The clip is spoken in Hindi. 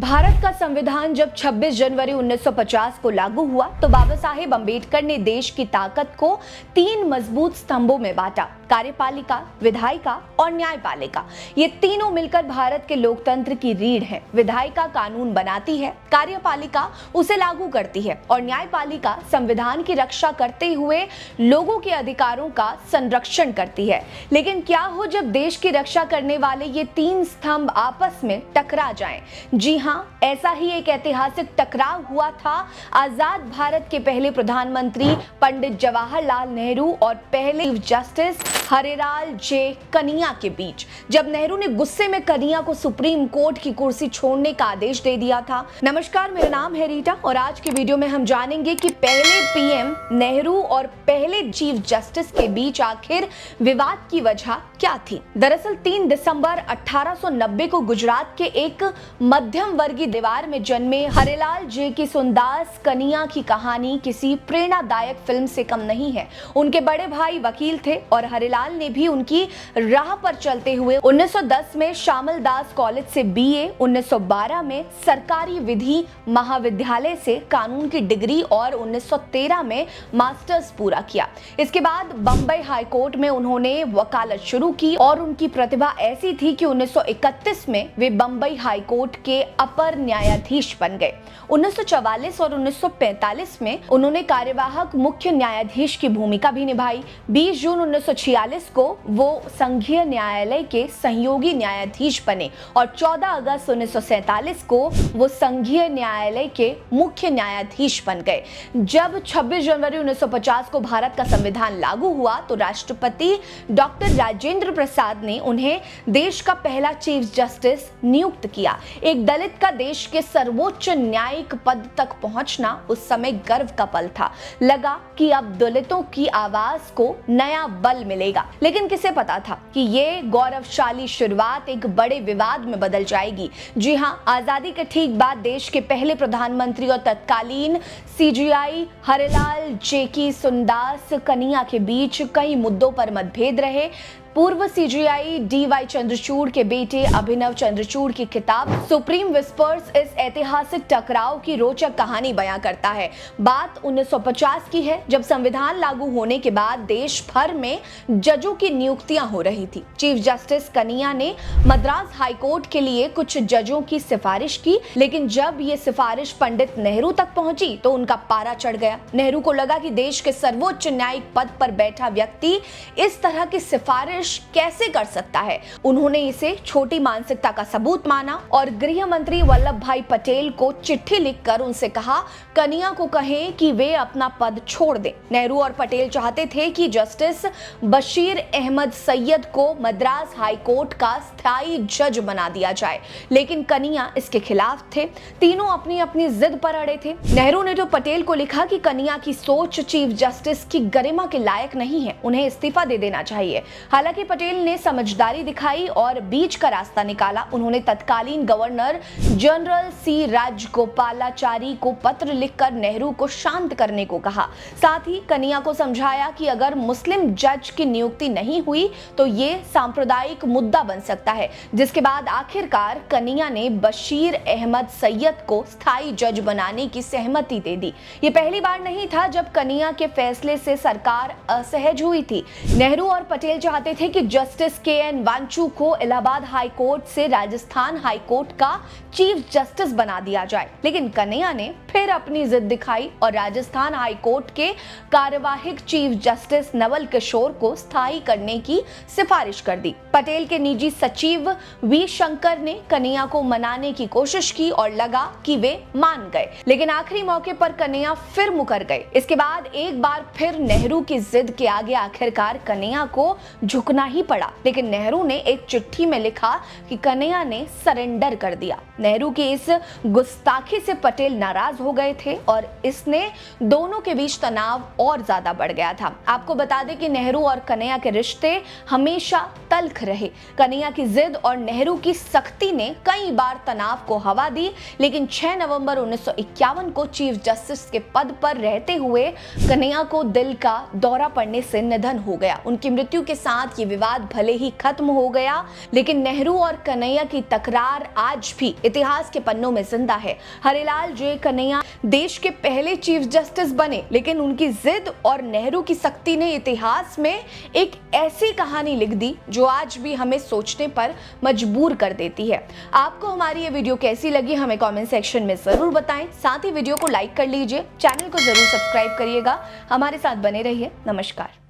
भारत का संविधान जब 26 जनवरी 1950 को लागू हुआ तो बाबा साहेब अम्बेडकर ने देश की ताकत को 3 मजबूत स्तंभों में बांटा। कार्यपालिका, विधायिका और न्यायपालिका, ये तीनों मिलकर भारत के लोकतंत्र की रीढ़ है। विधायिका कानून बनाती है, कार्यपालिका उसे लागू करती है और न्यायपालिका संविधान की रक्षा करते हुए लोगों के अधिकारों का संरक्षण करती है। लेकिन क्या हो जब देश की रक्षा करने वाले ये 3 स्तंभ आपस में टकरा जाएं? जी हाँ, ऐसा ही एक ऐतिहासिक टकराव हुआ था आजाद भारत के पहले प्रधानमंत्री पंडित जवाहरलाल नेहरू और पहले चीफ जस्टिस हरिलाल जे कनिया के बीच, जब नेहरू ने गुस्से में कनिया को सुप्रीम कोर्ट की कुर्सी छोड़ने का आदेश दे दिया था। नमस्कार, मेरा नाम है रीटा और आज के वीडियो में हम जानेंगे कि पहले पीएम नेहरू और पहले चीफ जस्टिस के बीच आखिर विवाद की वजह क्या थी। दरअसल 3 दिसंबर 1890 को गुजरात के एक मध्यम वर्गीय परिवार में जन्मे हरिलाल जे की सुंदास कनिया की कहानी किसी प्रेरणादायक फिल्म से कम नहीं है। उनके बड़े भाई वकील थे और हरिलाल ने भी उनकी राह पर चलते हुए 1910 में श्यामल दास कॉलेज से बीए, 1912 में सरकारी विधि महाविद्यालय से कानून की डिग्री और 1913 में मास्टर्स पूरा किया। इसके बाद बंबई हाईकोर्ट में उन्होंने वकालत शुरू की और उनकी प्रतिभा ऐसी थी कि 1931 में वे बंबई हाईकोर्ट के अपर न्यायाधीश बन गए। 1944 और 1945 में उन्होंने कार्यवाहक मुख्य न्यायाधीश की भूमिका भी निभाई। 20 जून 1946 को वो संघीय न्यायालय के सहयोगी न्यायाधीश बने और 14 अगस्त 1947 को वो संघीय न्यायालय के मुख्य न्यायाधीश बन गए। जब 26 जनवरी 1950 को भारत का संविधान लागू हुआ तो राष्ट्रपति डॉक्टर राजेंद्र प्रसाद ने उन्हें देश का पहला चीफ जस्टिस नियुक्त किया। एक दलित का देश के सर्वोच्च न्यायिक पद तक पहुंचना उस समय गर्व का पल था। लगा कि अब दलितों की आवाज को नया बल मिलेगा। लेकिन किसे पता था कि ये गौरवशाली शुरुआत एक बड़े विवाद में बदल जाएगी। जी हां, आजादी के ठीक बाद देश के पहले प्रधानमंत्री और तत्कालीन सीजीआई हरिलाल जे की सुंदास कनिया के बीच कई मुद्दों पर मतभेद रहे। पूर्व सीजीआई डीवाई चंद्रचूड़ के बेटे अभिनव चंद्रचूड़ की किताब सुप्रीम विस्पर्स इस ऐतिहासिक टकराव की रोचक कहानी बयां करता है। बात 1950 की है, जब संविधान लागू होने के बाद देश भर में जजों की नियुक्तियां हो रही थी। चीफ जस्टिस कनिया ने मद्रास हाईकोर्ट के लिए कुछ जजों की सिफारिश की, लेकिन जब ये सिफारिश पंडित नेहरू तक पहुंची तो उनका पारा चढ़ गया। नेहरू को लगा कि देश के सर्वोच्च न्यायिक पद पर बैठा व्यक्ति इस तरह की सिफारिश कैसे कर सकता है। उन्होंने इसे छोटी मानसिकता का सबूत माना और गृह मंत्री वल्लभ भाई पटेल को चिट्ठी लिखकर उनसे कहा कनिया को कहें कि वे अपना पद छोड़ दें। नेहरू और पटेल चाहते थे कि जस्टिस बशीर अहमद सैयद को मद्रास हाईकोर्ट का स्थायी जज बना दिया जाए, लेकिन कनिया इसके खिलाफ थे। तीनों अपनी अपनी जिद पर अड़े थे। नेहरू ने तो पटेल को लिखा कि कनिया की सोच चीफ जस्टिस की गरिमा के लायक नहीं है, उन्हें इस्तीफा दे देना चाहिए। हालांकि पटेल ने समझदारी दिखाई और बीच का रास्ता निकाला। उन्होंने तत्कालीन गवर्नर जनरल सी राजगोपालाचारी को पत्र लिखकर नेहरू को शांत करने को कहा। साथ ही कनिया को समझाया कि अगर मुस्लिम जज की नियुक्ति नहीं हुई तो ये सांप्रदायिक मुद्दा बन सकता है, जिसके बाद आखिरकार कनिया ने बशीर अहमद सैयद को स्थायी जज बनाने की सहमति दे दी। ये पहली बार नहीं था जब कनिया के फैसले से सरकार असहज हुई थी। नेहरू और पटेल चाहते थे कि जस्टिस के.एन. वांचू को इलाहाबाद हाई कोर्ट से राजस्थान हाई कोर्ट का चीफ जस्टिस बना दिया जाए, लेकिन कन्हैया ने फिर अपनी जिद दिखाई और राजस्थान हाई कोर्ट के कार्यवाहक चीफ जस्टिस नवल किशोर को स्थायी करने की सिफारिश कर दी। पटेल के निजी सचिव वी शंकर ने कन्हैया को मनाने की कोशिश की और लगा कि वे मान गए, लेकिन आखिरी मौके पर कन्हैया फिर मुकर गए। इसके बाद एक बार फिर नेहरू की जिद के आगे आखिरकार कन्हैया को झुकना ही पड़ा, लेकिन नेहरू ने एक चिट्ठी में लिखा कि कन्हैया ने सरेंडर कर दिया। नेहरू की इस गुस्ताखी से पटेल नाराज हो गए थे और इसने दोनों के बीच तनाव और ज्यादा बढ़ गया था। आपको बता दें कि नेहरू और कन्हैया के रिश्ते हमेशा तल्ख रहे। कन्हैया की जिद और नेहरू की सख्ती ने कई बार तनाव को हवा दी, लेकिन 6 नवंबर 1951 को चीफ जस्टिस के पद पर रहते हुए कन्हैया को दिल का दौरा पड़ने से निधन हो गया। उनकी मृत्यु के साथ ये विवाद भले ही खत्म हो गया, लेकिन नेहरू और कन्हैया की तकरार आज भी इतिहास के पन्नों में जिंदा है। हरिलाल जे कन्हैया देश के पहले चीफ जस्टिस बने, लेकिन उनकी जिद और नेहरू की सख्ती ने इतिहास में एक ऐसी कहानी लिख दी जो आज भी हमें सोचने पर मजबूर कर देती है। आपको हमारी ये वीडियो कैसी लगी हमें कमेंट सेक्शन में जरूर बताएं। साथ ही वीडियो को लाइक कर लीजिए, चैनल को जरूर सब्सक्राइब करिएगा। हमारे साथ बने रहिए। नमस्कार।